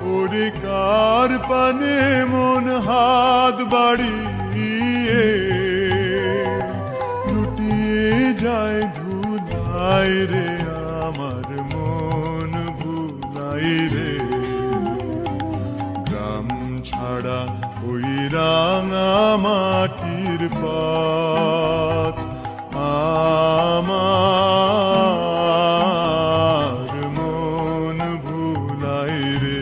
ওরে কার পানে মন হাত বাড়িয়ে লুটিয়ে যায় ধুলাই রে আমার মন ভুলাই রে। গ্রাম ছাড়া ওই রাঙা মাটির পথ আমার মন ভুলাই রে।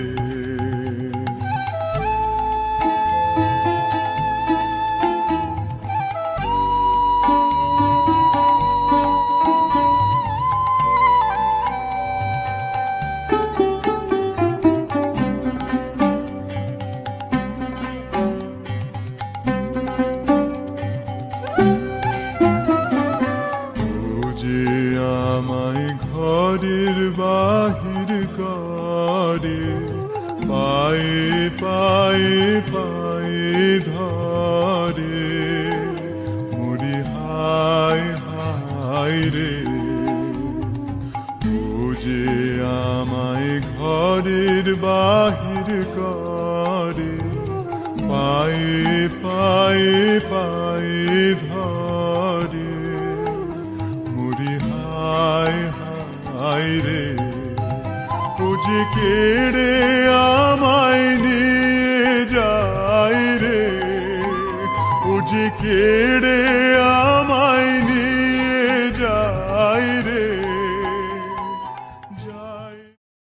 আমায় ঘরের বাহির করে পায়ে পায়ে পায়ে ধরে মরি হায় হায় রে। ও যে আমায় ঘরের বাহির করে পায়ে পায়ে পায়ে ধরে মরি হায় হায় রে। ও যে কেড়ে আমায় নিয়ে যায় রে, ও যে কেড়ে